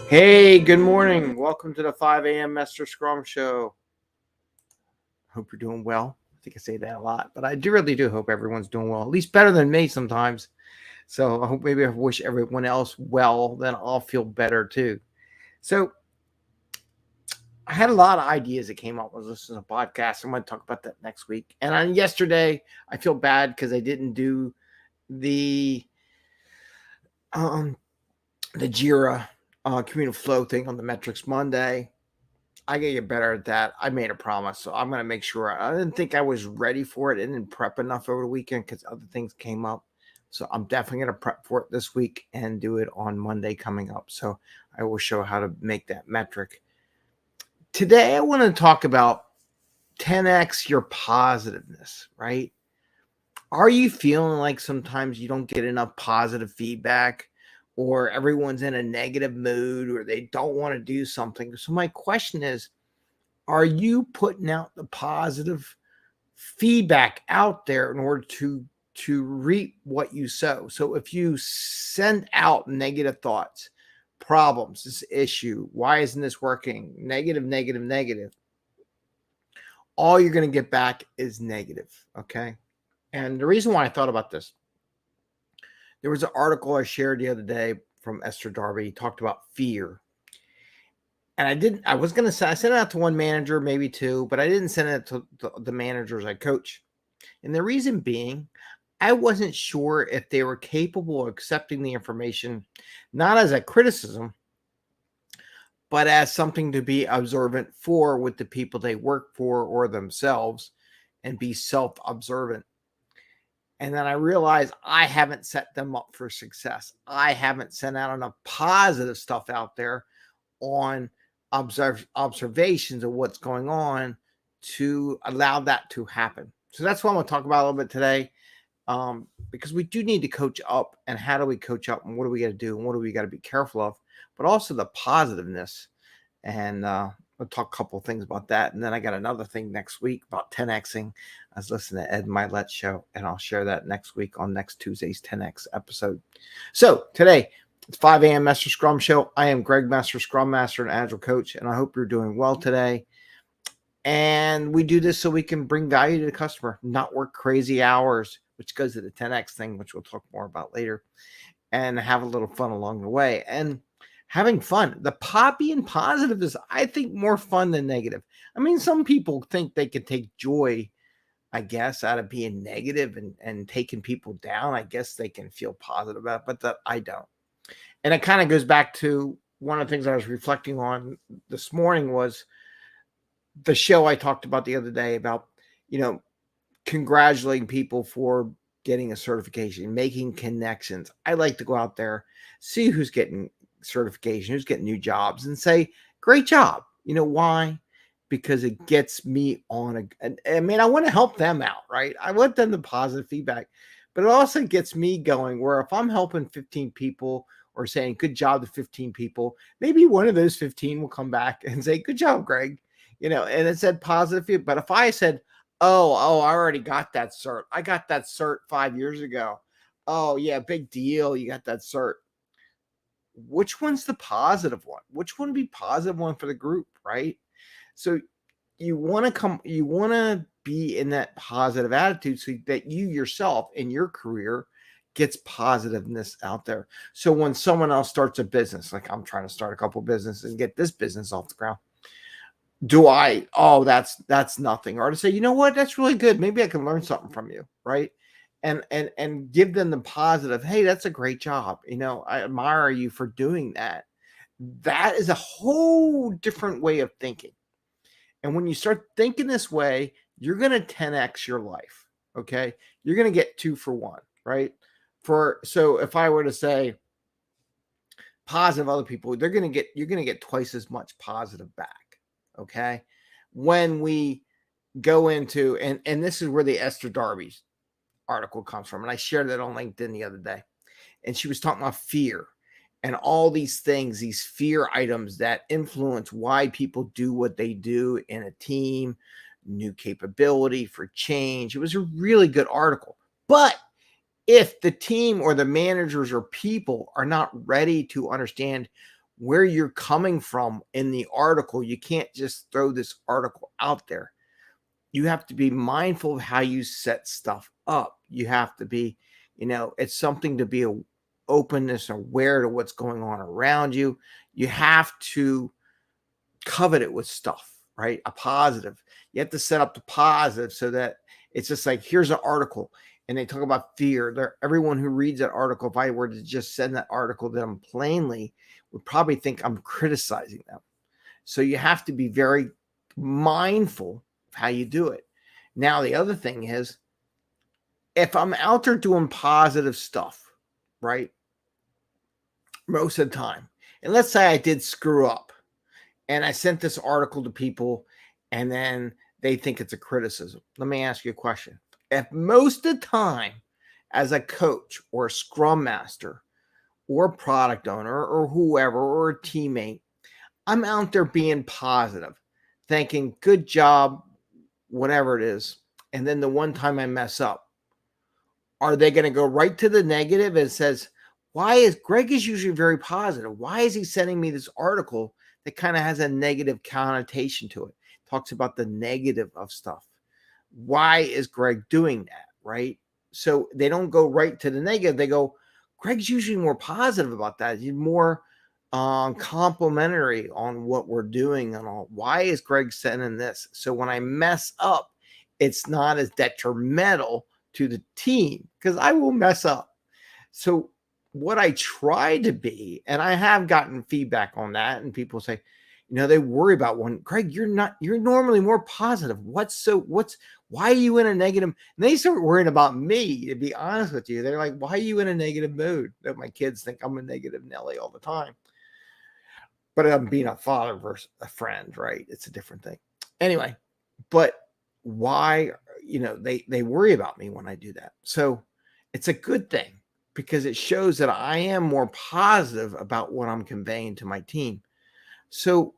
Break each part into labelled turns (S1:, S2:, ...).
S1: Hey, good morning. Welcome to the 5 a.m. Mester Scrum Show. Hope you're doing well. I think I say that a lot, but I really do hope everyone's doing well, at least better than me sometimes. So I hope maybe I wish everyone else well, then I'll feel better too. So I had a lot of ideas that came up. I was listening to a podcast. I'm going to talk about that next week. And on yesterday, I feel bad because I didn't do the um the Jira community flow thing on the metrics Monday. I gotta get better at that. I made a promise, so I'm gonna make sure. I didn't think I was ready for it. I didn't prep enough over the weekend because other things came up. So I'm definitely gonna prep for it this week and do it on Monday coming up. So I will show how to make that metric. Today I want to talk about 10x your positiveness, right? Are you feeling like sometimes you don't get enough positive feedback, or everyone's in a negative mood, or they don't want to do something? So my question is, are you putting out the positive feedback out there in order to reap what you sow? So if you send out negative thoughts, problems, this issue, why isn't this working, negative, negative, negative, all you're going to get back is negative. Okay. And the reason why I thought about this, there was an article I shared the other day from Esther Darby. He talked about fear. And I was going to say, I sent it out to one manager, maybe two, but I didn't send it to the managers I coach. And the reason being, I wasn't sure if they were capable of accepting the information, not as a criticism, but as something to be observant for with the people they work for or themselves, and be self-observant. And then I realized I haven't set them up for success. I haven't sent out enough positive stuff out there on observations of what's going on to allow that to happen. So that's what I'm going to talk about a little bit today, because we do need to coach up. And how do we coach up, and what do we got to do, and what do we got to be careful of, but also the positiveness. And we'll talk a couple of things about that. And then I got another thing next week about 10xing. I was listening to Ed Milet's show, and I'll share that next week on next Tuesday's 10x episode. So today, it's 5 a.m. Mester Scrum Show. I am Greg Mester, Scrum Master and Agile Coach, and I hope you're doing well today. And we do this so we can bring value to the customer, not work crazy hours, which goes to the 10x thing, which we'll talk more about later, and have a little fun along the way. And having fun, the being positive is, I think, more fun than negative. I mean, some people think they can take joy, I guess, out of being negative and taking people down. I guess they can feel positive about it, but that I don't. And it kind of goes back to one of the things I was reflecting on this morning was the show I talked about the other day about, congratulating people for getting a certification, making connections. I like to go out there, see who's getting certification, who's getting new jobs, and say, great job. You know why? Because it gets me on I want to help them out, right? I want them the positive feedback, but it also gets me going, where if I'm helping 15 people or saying good job to 15 people, maybe one of those 15 will come back and say, good job, Greg, and it said positive feedback. But if I said, oh, I already got that cert. I got that cert 5 years ago. Oh yeah, big deal. You got that cert. Which one's the positive one? Which one would be positive one for the group, right? So you want to be in that positive attitude so that you yourself in your career gets positiveness out there. So when someone else starts a business, like I'm trying to start a couple businesses and get this business off the ground, that's nothing. Or to say, you know what, that's really good. Maybe I can learn something from you, right? And give them the positive, hey, that's a great job. I admire you for doing that. That is a whole different way of thinking. And when you start thinking this way, you're going to 10x your life. Okay. You're going to get 2 for 1, right? So if I were to say positive other people, you're going to get twice as much positive back. Okay. When we go into, and this is where the Esther Darby's article comes from. And I shared that on LinkedIn the other day. And she was talking about fear and all these things, these fear items that influence why people do what they do in a team, new capability for change. It was a really good article. But if the team or the managers or people are not ready to understand where you're coming from in the article. You can't just throw this article out there. You have to be mindful of how you set stuff up. You have to be, it's something to be openness, aware to what's going on around you. You have to covet it with stuff, right? A positive. You have to set up the positive so that it's just like, here's an article and they talk about fear. Everyone who reads that article, if I were to just send that article to them plainly, would probably think I'm criticizing them. So you have to be very mindful of how you do it. Now, the other thing is, if I'm out there doing positive stuff, right, most of the time, and let's say I did screw up and I sent this article to people and then they think it's a criticism. Let me ask you a question. If most of the time as a coach or a scrum master or a product owner or whoever or a teammate, I'm out there being positive, thinking, good job, whatever it is, and then the one time I mess up, are they going to go right to the negative and says, Greg is usually very positive. Why is he sending me this article that kind of has a negative connotation to it? Talks about the negative of stuff. Why is Greg doing that, right? So they don't go right to the negative. They go, Greg's usually more positive about that. He's more complimentary on what we're doing and all. Why is Greg sending this? So when I mess up, it's not as detrimental to the team, because I will mess up. So what I try to be, and I have gotten feedback on that, and people say, they worry about Greg, you're normally more positive. Why are you in a negative? And they start worrying about me, to be honest with you. They're like, why are you in a negative mood? That my kids think I'm a negative Nelly all the time. But I'm being a father versus a friend, right? It's a different thing. Anyway, but why, they worry about me when I do that. So it's a good thing, because it shows that I am more positive about what I'm conveying to my team. So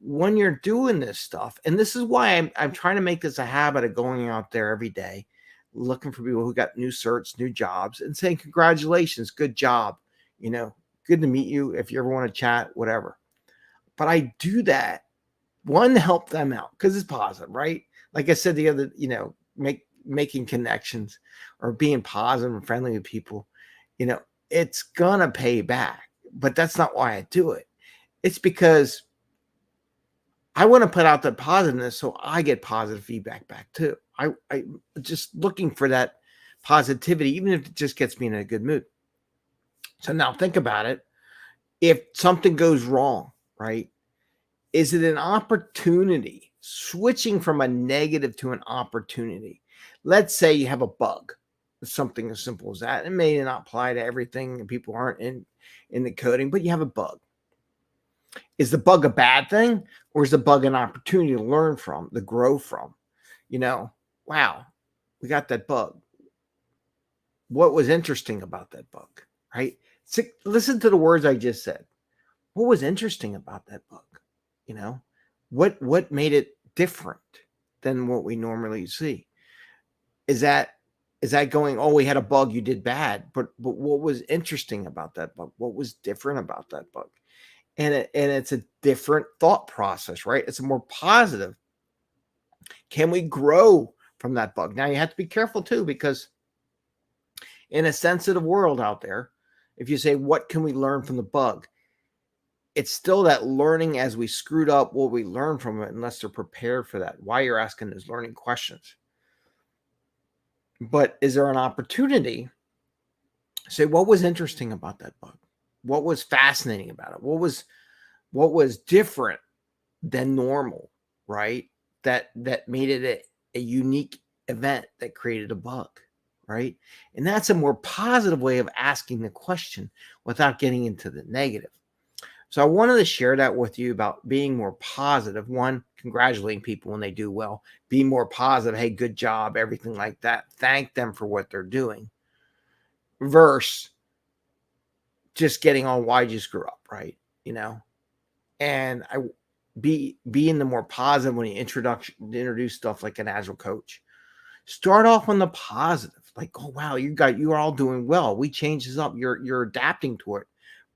S1: when you're doing this stuff, and this is why I'm trying to make this a habit of going out there every day, looking for people who got new certs, new jobs, and saying, congratulations, good job. Good to meet you. If you ever want to chat, whatever. But I do that, one, to help them out, because it's positive, right? Like I said, the other, making connections or being positive and friendly with people, it's gonna pay back. But that's not why I do it. It's because I want to put out the positiveness so I get positive feedback back too. I just looking for that positivity, even if it just gets me in a good mood. So now think about it. If something goes wrong, right? Is it an opportunity? Switching from a negative to an opportunity. Let's say you have a bug, something as simple as that. It may not apply to everything, and people aren't in the coding, but you have a bug. Is the bug a bad thing, or is the bug an opportunity to learn from, to grow from? Wow, we got that bug. What was interesting about that bug, right? So listen to the words I just said. What was interesting about that bug? What made it different than what we normally see? Is that going, oh, we had a bug, you did bad, but what was interesting about that bug? What was different about that bug? And it's a different thought process, right? It's a more positive. Can we grow from that bug? Now you have to be careful too, because in a sensitive world out there, if you say, what can we learn from the bug? It's still that learning as we screwed up, what we learn from it, unless they're prepared for that. Why you're asking those learning questions. But is there an opportunity? Say, what was interesting about that bug? What was fascinating about it? What was different than normal, right? That made it a unique event that created a bug, right? And that's a more positive way of asking the question without getting into the negative. So I wanted to share that with you about being more positive. One, congratulating people when they do well. Be more positive. Hey, good job, everything like that. Thank them for what they're doing. Versus just getting on, why'd you screw up, right? And I be in the more positive when you introduce stuff like an agile coach. Start off on the positive, like, oh wow, you are all doing well. We changed this up. You're adapting to it.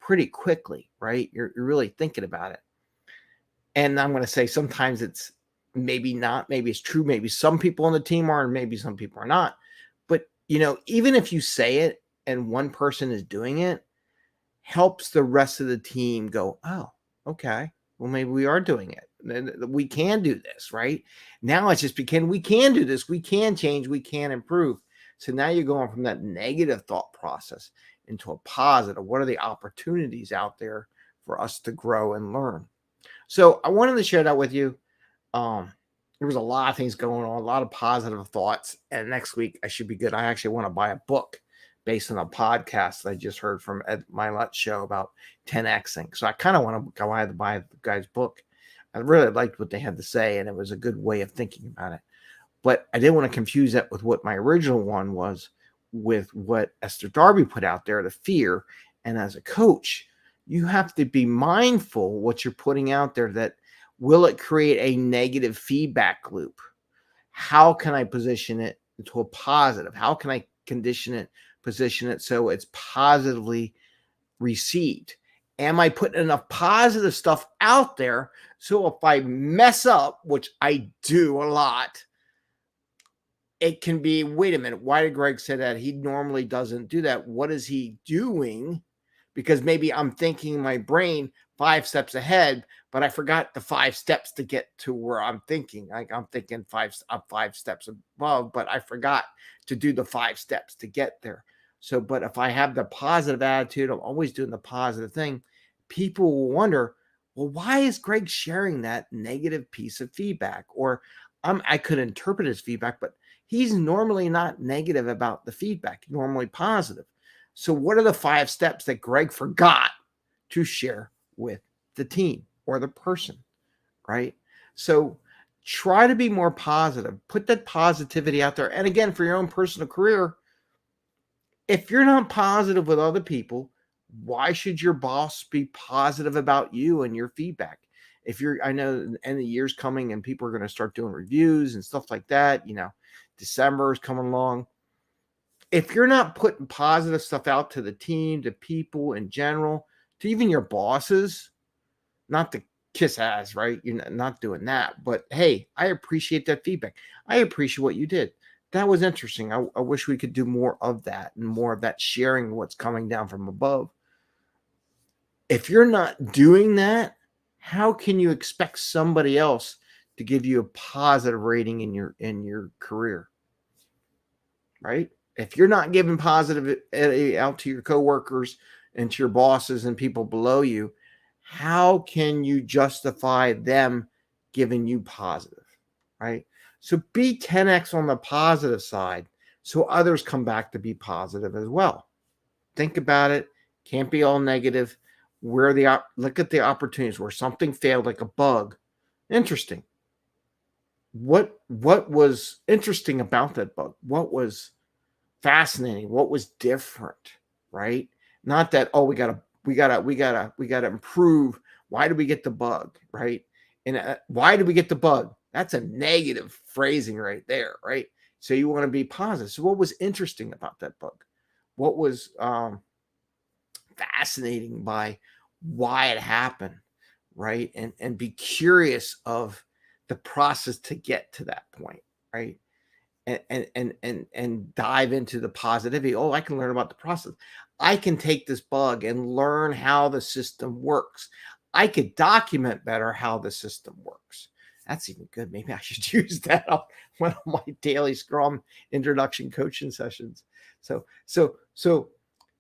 S1: pretty quickly, right? You're really thinking about it. And I'm going to say sometimes it's maybe not, maybe it's true. Maybe some people on the team are, and maybe some people are not. But, even if you say it and one person is doing it, helps the rest of the team go, oh, okay, well, maybe we are doing it. We can do this, right? Now it's just because we can do this. We can change. We can improve. So now you're going from that negative thought process into a positive. What are the opportunities out there for us to grow and learn? So I wanted to share that with you. There was a lot of things going on, a lot of positive thoughts. And next week I should be good. I actually want to buy a book based on a podcast that I just heard from Ed Milet's show about 10Xing. So I kind of want to go ahead and buy the guy's book. I really liked what they had to say, and it was a good way of thinking about it. But I didn't want to confuse that with what my original one was, with what Esther Darby put out there, the fear. And as a coach, you have to be mindful what you're putting out there, that will it create a negative feedback loop? How can I position it into a positive? How can I position it so it's positively received? Am I putting enough positive stuff out there so if I mess up, which I do a lot, it can be, wait a minute, why did Greg say that? He normally doesn't do that. What is he doing? Because maybe I'm thinking in my brain 5 steps ahead, but I forgot the 5 steps to get to where I'm thinking. Like I'm thinking 5 steps above, but I forgot to do the 5 steps to get there. So, but if I have the positive attitude, I'm always doing the positive thing, people will wonder, well, why is Greg sharing that negative piece of feedback? Or I could interpret his feedback, but he's normally not negative about the feedback, normally positive. So what are the 5 steps that Greg forgot to share with the team or the person, right? So try to be more positive. Put that positivity out there. And again, for your own personal career, if you're not positive with other people, why should your boss be positive about you and your feedback? I know and the year's coming and people are going to start doing reviews and stuff like that. December is coming along. If you're not putting positive stuff out to the team, to people in general, to even your bosses, not to kiss ass, right? You're not doing that. But hey, I appreciate that feedback. I appreciate what you did. That was interesting. I wish we could do more of that and more of that sharing what's coming down from above. If you're not doing that, how can you expect somebody else to give you a positive rating in your career? Right? If you're not giving positive out to your coworkers and to your bosses and people below you, how can you justify them giving you positive, right? So be 10x on the positive side so others come back to be positive as well. Think about it. Can't be all negative. Look at the opportunities where something failed, like a bug. Interesting. What was interesting about that bug? What was fascinating? What was different, right? Not that, oh, we gotta improve. Why did we get the bug, right? And why did we get the bug? That's a negative phrasing right there, right? So you want to be positive. So what was interesting about that bug? What was fascinating by why it happened, right? And be curious of the process to get to that point, right? And dive into the positivity. Oh, I can learn about the process. I can take this bug and learn how the system works. I could document better how the system works. That's even good. Maybe I should use that on one of my daily Scrum introduction coaching sessions. So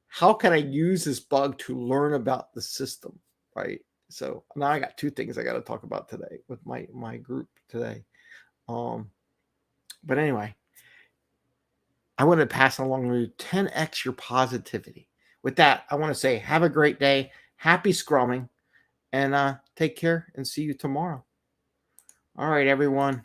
S1: how can I use this bug to learn about the system, right? So now I got 2 things I got to talk about today with my group today. But anyway, I want to pass along to 10x your positivity. With that, I want to say have a great day. Happy Scrumming. And take care and see you tomorrow. All right, everyone.